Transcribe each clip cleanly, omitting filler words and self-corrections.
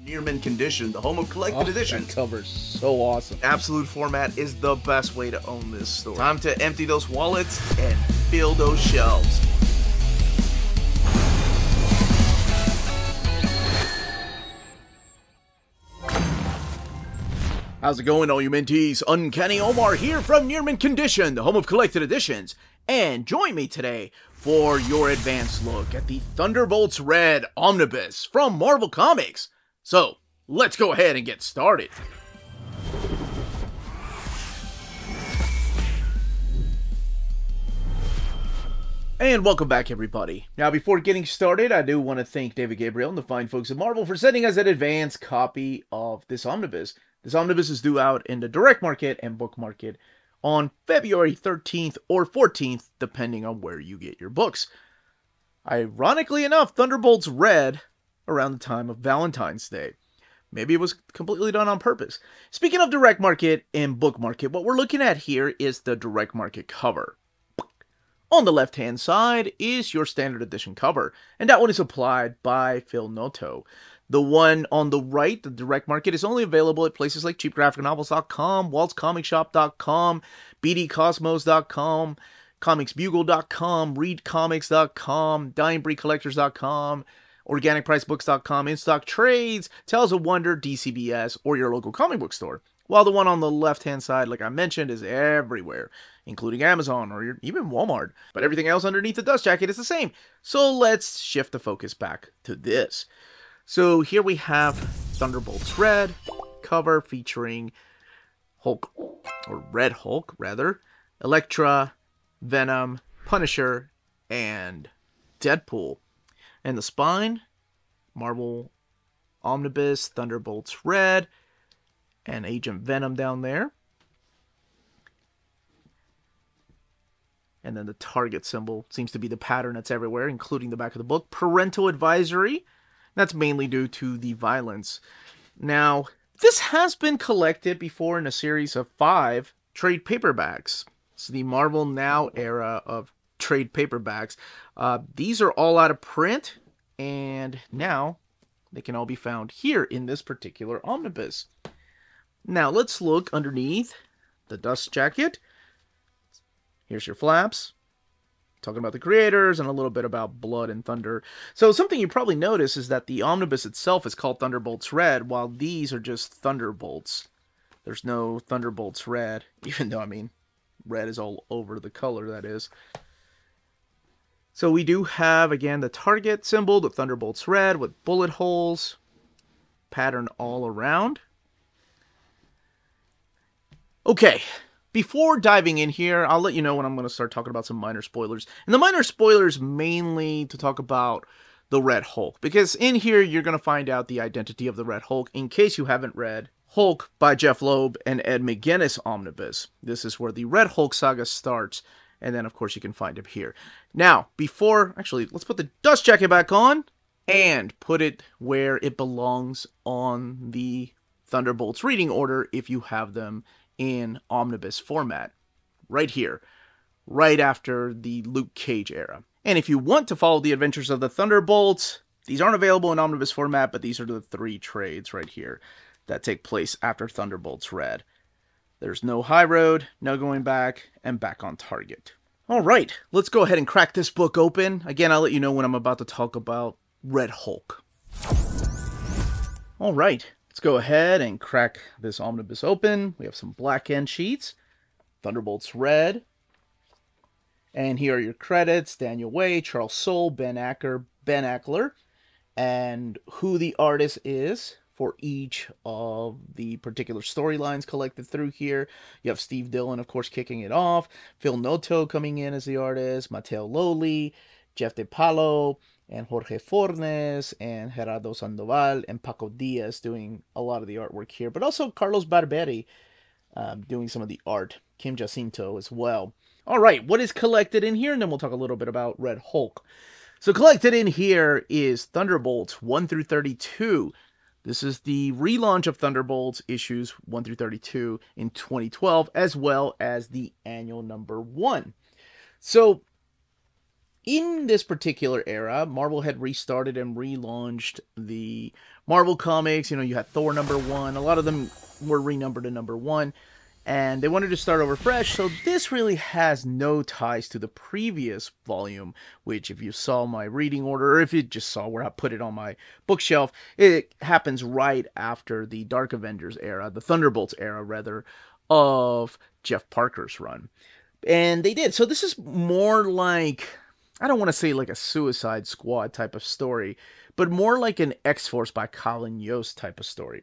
Near mint condition, the home of collected editions. That cover's so awesome. Absolute format is the best way to own this store. Time to empty those wallets and fill those shelves. How's it going, all you minties? Uncanny Omar here from Near Mint Condition, the home of collected editions. And join me today for your advanced look at the Thunderbolts Red Omnibus from Marvel Comics. So, let's go ahead and get started. And welcome back, everybody. Now, before getting started, I do want to thank David Gabriel and the fine folks at Marvel for sending us an advanced copy of this omnibus. This omnibus is due out in the direct market and book market on February 13th or 14th, depending on where you get your books. Ironically enough, Thunderbolts Red around the time of Valentine's Day. Maybe it was completely done on purpose. Speaking of direct market and book market, what we're looking at here is the direct market cover. On the left-hand side is your standard edition cover, and that one is applied by Phil Noto. The one on the right, the direct market, is only available at places like cheapgraphicnovels.com, waltzcomicshop.com, bdcosmos.com, comicsbugle.com, readcomics.com, dyingbreedcollectors.com, organicpricebooks.com, InStock Trades, Tales of Wonder, DCBS, or your local comic book store. While the one on the left-hand side, like I mentioned, is everywhere, including Amazon or even Walmart. But everything else underneath the dust jacket is the same. So let's shift the focus back to this. So here we have Thunderbolts Red cover featuring Hulk, or Red Hulk, rather, Elektra, Venom, Punisher, and Deadpool. And the spine, Marvel Omnibus, Thunderbolts Red, and Agent Venom down there. And then the target symbol seems to be the pattern that's everywhere, including the back of the book. Parental advisory. That's mainly due to the violence. Now, this has been collected before in a series of 5 trade paperbacks. It's the Marvel Now era of trade paperbacks. These are all out of print, and now they can all be found here in this particular omnibus. Now, let's look underneath the dust jacket. Here's your flaps. Talking about the creators and a little bit about Blood and Thunder. So something you probably notice is that the omnibus itself is called Thunderbolts Red, while these are just Thunderbolts. There's no Thunderbolts Red, even though, I mean, red is all over the color, that is. So we do have, again, the target symbol, the Thunderbolts Red, with bullet holes, pattern all around. Okay. Before diving in here, I'll let you know when I'm going to start talking about some minor spoilers. And the minor spoilers mainly to talk about the Red Hulk. Because in here, you're going to find out the identity of the Red Hulk in case you haven't read Hulk by Jeff Loeb and Ed McGuinness Omnibus. This is where the Red Hulk saga starts. And then, of course, you can find him here. Now, actually, let's put the dust jacket back on and put it where it belongs on the Thunderbolts reading order if you have them in omnibus format, right here, right after the Luke Cage era. And if you want to follow the adventures of the Thunderbolts, these aren't available in omnibus format, but these are the 3 trades right here that take place after Thunderbolts Red. There's no high road, no going back, and back on target. All right, let's go ahead and crack this book open. Again, I'll let you know when I'm about to talk about Red Hulk. All right. Let's go ahead and crack this omnibus open. We have some black end sheets. Thunderbolts Red. And here are your credits. Daniel Way, Charles Soule, Ben Ackler. And who the artist is for each of the particular storylines collected through here. You have Steve Dillon, of course, kicking it off. Phil Noto coming in as the artist. Mateo Loli, Jeff DePaulo, and Jorge Fornes, and Gerardo Sandoval, and Paco Diaz doing a lot of the artwork here. But also Carlos Barberi doing some of the art. Kim Jacinto as well. All right, what is collected in here? And then we'll talk a little bit about Red Hulk. So collected in here is Thunderbolts 1 through 32. This is the relaunch of Thunderbolts issues 1 through 32 in 2012, as well as the annual number 1. So in this particular era, Marvel had restarted and relaunched the Marvel comics. You know, you had Thor #1. A lot of them were renumbered to #1. And they wanted to start over fresh, so this really has no ties to the previous volume, which if you saw my reading order, or if you just saw where I put it on my bookshelf, it happens right after the Dark Avengers era, the Thunderbolts era, rather, of Jeff Parker's run. And they did. So this is more like, I don't want to say like a Suicide Squad type of story, but more like an X-Force by Colin Yost type of story.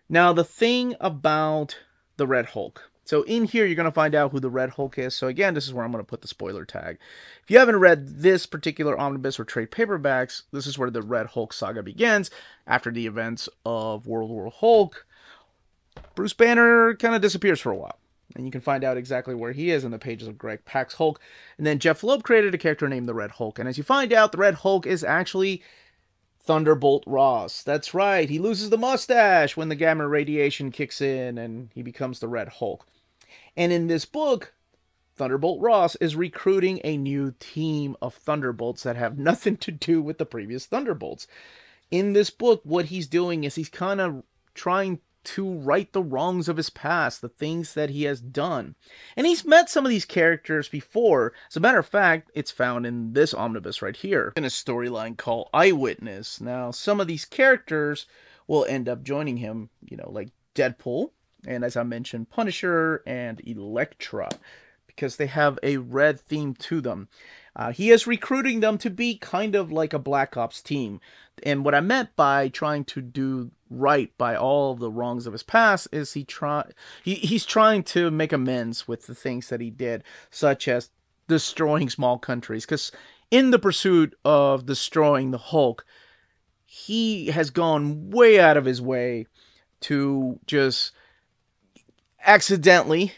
Now, the thing about the Red Hulk. So in here, you're going to find out who the Red Hulk is. So again, this is where I'm going to put the spoiler tag. If you haven't read this particular omnibus or trade paperbacks, this is where the Red Hulk saga begins. After the events of World War Hulk, Bruce Banner kind of disappears for a while. And you can find out exactly where he is in the pages of Greg Pak's Hulk. And then Jeff Loeb created a character named the Red Hulk. And as you find out, the Red Hulk is actually Thunderbolt Ross. That's right. He loses the mustache when the gamma radiation kicks in and he becomes the Red Hulk. And in this book, Thunderbolt Ross is recruiting a new team of Thunderbolts that have nothing to do with the previous Thunderbolts. In this book, what he's doing is he's kind of trying to right the wrongs of his past, the things that he has done. And he's met some of these characters before. As a matter of fact, it's found in this omnibus right here, in a storyline called Eyewitness. Now, some of these characters will end up joining him, you know, like Deadpool, and as I mentioned, Punisher and Elektra, because they have a red theme to them. He is recruiting them to be kind of like a Black Ops team. And what I meant by trying to do right by all of the wrongs of his past is he's trying to make amends with the things that he did, such as destroying small countries. Because in the pursuit of destroying the Hulk, he has gone way out of his way to just accidentally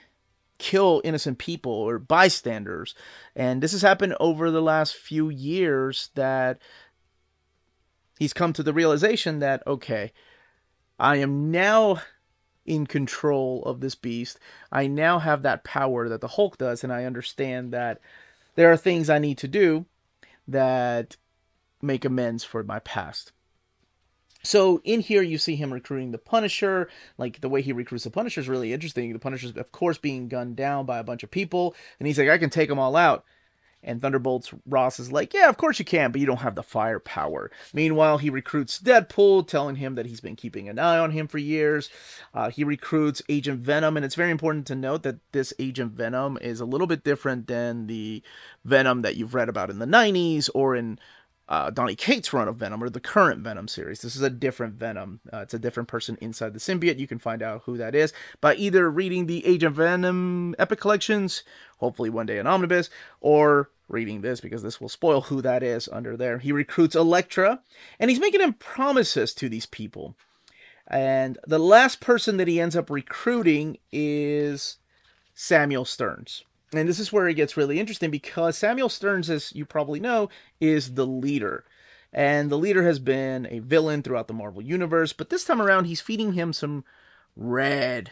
kill innocent people or bystanders. And this has happened over the last few years, that he's come to the realization that, okay, I am now in control of this beast. I now have that power that the Hulk does, and I understand that there are things I need to do that make amends for my past. So in here, you see him recruiting the Punisher. Like, the way he recruits the Punisher is really interesting. The Punisher's, of course, being gunned down by a bunch of people. And he's like, I can take them all out. And Thunderbolts Ross is like, yeah, of course you can, but you don't have the firepower. Meanwhile, he recruits Deadpool, telling him that he's been keeping an eye on him for years. He recruits Agent Venom, and it's very important to note that this Agent Venom is a little bit different than the Venom that you've read about in the 90s or in Donny Cates' run of Venom, or the current Venom series. This is a different Venom. It's a different person inside the symbiote. You can find out who that is by either reading the Agent Venom Epic Collections, hopefully one day an omnibus, or reading this, because this will spoil who that is under there. He recruits Elektra, and he's making him promises to these people. And the last person that he ends up recruiting is Samuel Stearns. And this is where it gets really interesting, because Samuel Stearns, as you probably know, is the leader. And the leader has been a villain throughout the Marvel Universe, but this time around, he's feeding him some red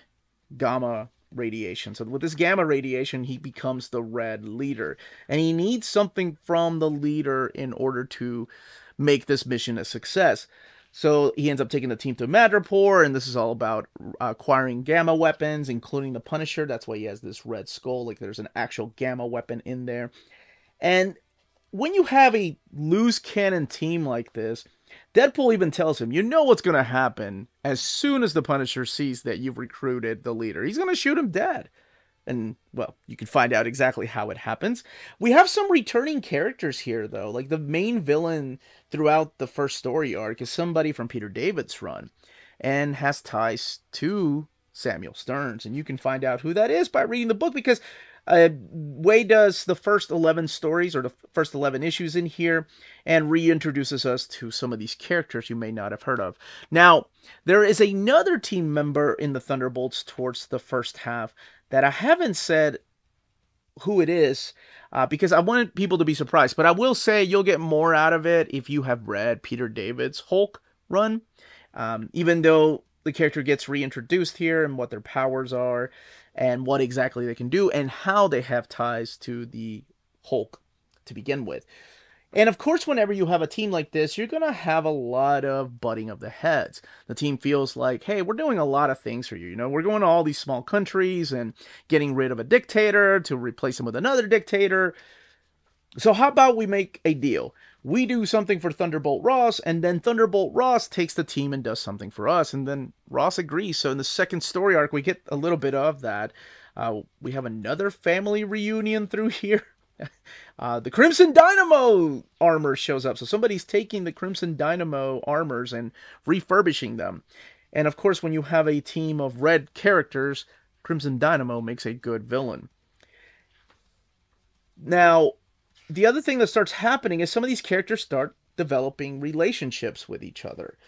gamma radiation. So with this gamma radiation, he becomes the Red Leader. And he needs something from the leader in order to make this mission a success. So he ends up taking the team to Madripoor, and this is all about acquiring gamma weapons, including the Punisher. That's why he has this red skull, like there's an actual gamma weapon in there. And when you have a loose cannon team like this, Deadpool even tells him, you know what's going to happen as soon as the Punisher sees that you've recruited the leader. He's going to shoot him dead. And, well, you can find out exactly how it happens. We have some returning characters here, though. Like, the main villain throughout the first story arc is somebody from Peter David's run, and has ties to Samuel Stearns. And you can find out who that is by reading the book, because Way does the first 11 stories, or the first 11 issues in here, and reintroduces us to some of these characters you may not have heard of. Now, there is another team member in the Thunderbolts towards the first half that I haven't said who it is, because I wanted people to be surprised. But I will say you'll get more out of it if you have read Peter David's Hulk run, even though the character gets reintroduced here, and what their powers are, and what exactly they can do, and how they have ties to the Hulk to begin with. And of course, whenever you have a team like this, you're going to have a lot of butting of the heads. The team feels like, hey, we're doing a lot of things for you. You know, we're going to all these small countries and getting rid of a dictator to replace him with another dictator. So how about we make a deal? We do something for Thunderbolt Ross, and then Thunderbolt Ross takes the team and does something for us, and then Ross agrees. So in the second story arc, we get a little bit of that. We have another family reunion through here. The Crimson Dynamo armor shows up. So somebody's taking the Crimson Dynamo armors and refurbishing them. And of course, when you have a team of red characters, Crimson Dynamo makes a good villain. Now, the other thing that starts happening is some of these characters start developing relationships with each other.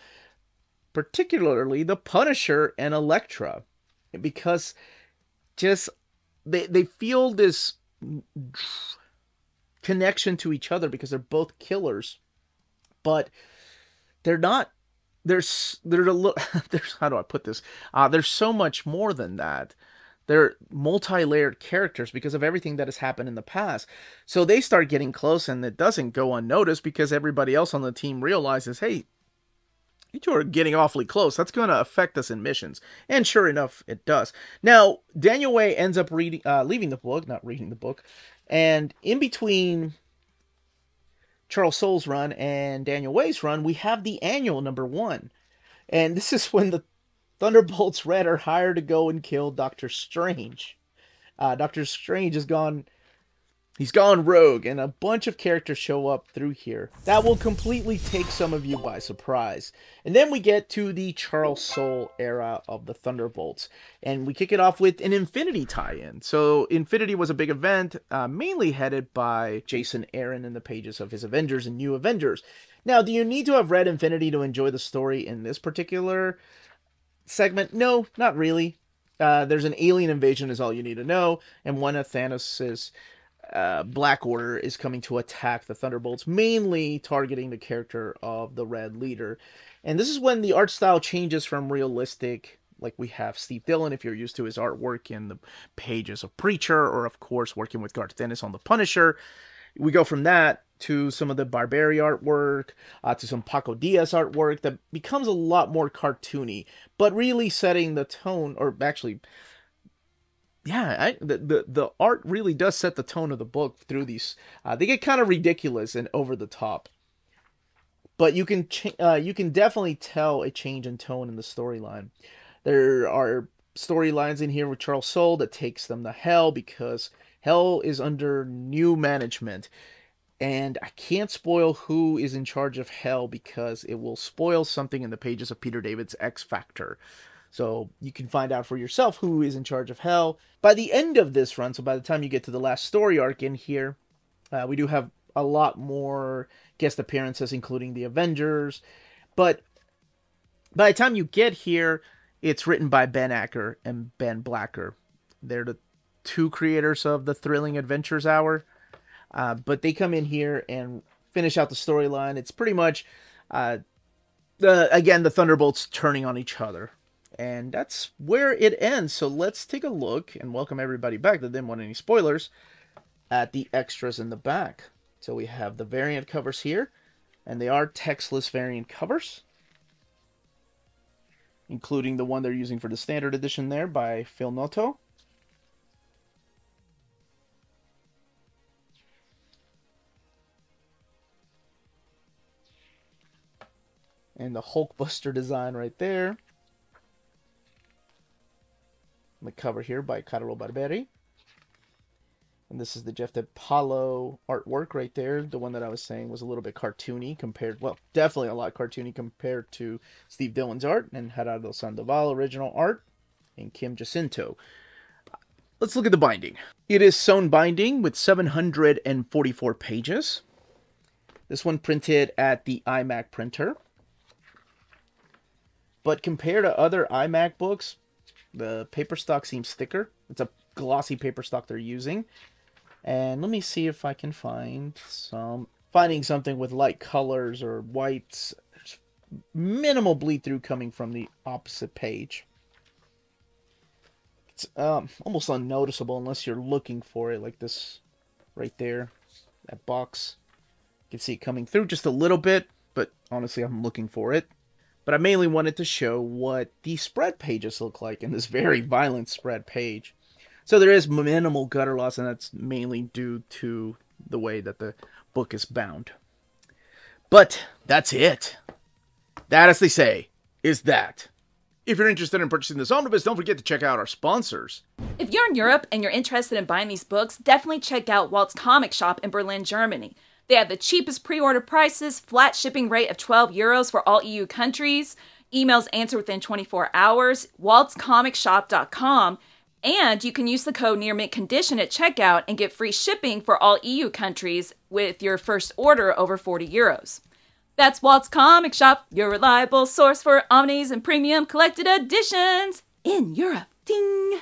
Particularly the Punisher and Elektra. Because just they feel this connection to each other because they're both killers, but they're not. There's a little. How do I put this? There's so much more than that. They're multi-layered characters because of everything that has happened in the past. So they start getting close, and it doesn't go unnoticed because everybody else on the team realizes, hey, you two are getting awfully close. That's going to affect us in missions. And sure enough, it does. Now, Daniel Way ends up leaving the book, not reading the book. And in between Charles Soule's run and Daniel Way's run, we have the annual #1. And this is when the Thunderbolts Red are hired to go and kill Doctor Strange. Doctor Strange is gone. He's gone rogue, and a bunch of characters show up through here. That will completely take some of you by surprise. And then we get to the Charles Soule era of the Thunderbolts. And we kick it off with an Infinity tie-in. So Infinity was a big event, mainly headed by Jason Aaron in the pages of his Avengers and New Avengers. Now, do you need to have read Infinity to enjoy the story in this particular segment? No, not really. There's an alien invasion is all you need to know. And one of Thanos' Black Order is coming to attack the Thunderbolts, mainly targeting the character of the Red Leader. And this is when the art style changes from realistic, like we have Steve Dillon, if you're used to his artwork in the pages of Preacher, or of course working with Garth Ennis on The Punisher. We go from that to some of the Barberi artwork, to some Paco Diaz artwork that becomes a lot more cartoony, but really setting the tone, or actually, yeah, the art really does set the tone of the book through these. They get kind of ridiculous and over the top, but you can definitely tell a change in tone in the storyline. There are storylines in here with Charles Soule that takes them to Hell because Hell is under new management, and I can't spoil who is in charge of Hell because it will spoil something in the pages of Peter David's X Factor. So you can find out for yourself who is in charge of Hell. By the end of this run, so by the time you get to the last story arc in here, we do have a lot more guest appearances, including the Avengers. But by the time you get here, it's written by Ben Acker and Ben Blacker. They're the two creators of the Thrilling Adventures Hour. But they come in here and finish out the storyline. It's pretty much, again, the Thunderbolts turning on each other. And that's where it ends. So let's take a look and welcome everybody back that didn't want any spoilers at the extras in the back. So we have the variant covers here, and they are textless variant covers, including the one they're using for the standard edition there by Phil Noto. And the Hulkbuster design right there. The cover here by Carlo Barberi. And this is the Jeff DePaulo artwork right there. The one that I was saying was a little bit cartoony compared, well, definitely a lot cartoony compared to Steve Dillon's art and Gerardo Sandoval original art and Kim Jacinto. Let's look at the binding. It is sewn binding with 744 pages. This one printed at the iMac printer. But compared to other iMac books, the paper stock seems thicker. It's a glossy paper stock they're using. And let me see if I can find finding something with light colors or whites. There's minimal bleed through coming from the opposite page. It's almost unnoticeable unless you're looking for it, like this right there. that box. You can see it coming through just a little bit, but honestly, I'm looking for it. But I mainly wanted to show what the spread pages look like in this very violent spread page. So there is minimal gutter loss, and that's mainly due to the way that the book is bound. But that's it. That, as they say, is that. If you're interested in purchasing this omnibus, don't forget to check out our sponsors. If you're in Europe and you're interested in buying these books, definitely check out Walt's Comic Shop in Berlin, Germany. They have the cheapest pre-order prices, flat shipping rate of €12 for all EU countries, emails answered within 24 hours, waltscomicshop.com, and you can use the code nearmintcondition at checkout and get free shipping for all EU countries with your first order over €40. That's Walt's Comic Shop, your reliable source for omnis and premium collected editions in Europe. Ding!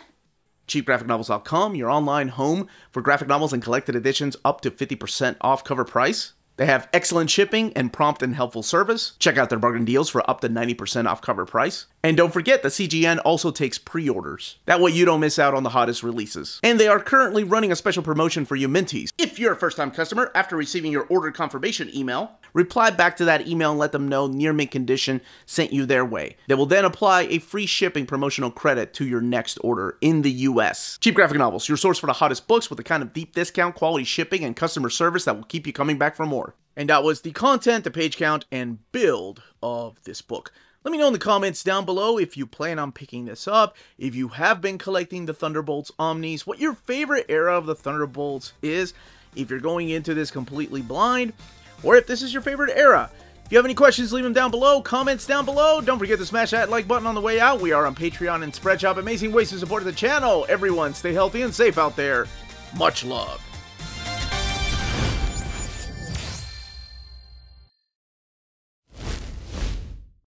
CheapGraphicNovels.com, your online home for graphic novels and collected editions up to 50% off cover price. They have excellent shipping and prompt and helpful service. Check out their bargain deals for up to 90% off cover price. And don't forget that CGN also takes pre-orders. That way you don't miss out on the hottest releases. And they are currently running a special promotion for you Minties. If you're a first-time customer, after receiving your order confirmation email, reply back to that email and let them know Near Mint Condition sent you their way. They will then apply a free shipping promotional credit to your next order in the US. Cheap Graphic Novels, your source for the hottest books with the kind of deep discount, quality shipping, and customer service that will keep you coming back for more. And that was the content, the page count, and build of this book. Let me know in the comments down below if you plan on picking this up, if you have been collecting the Thunderbolts Omnis, what your favorite era of the Thunderbolts is, if you're going into this completely blind, or if this is your favorite era. If you have any questions, leave them down below, comments down below. Don't forget to smash that like button on the way out. We are on Patreon and Spreadshop. Amazing ways to support the channel. Everyone, stay healthy and safe out there. Much love.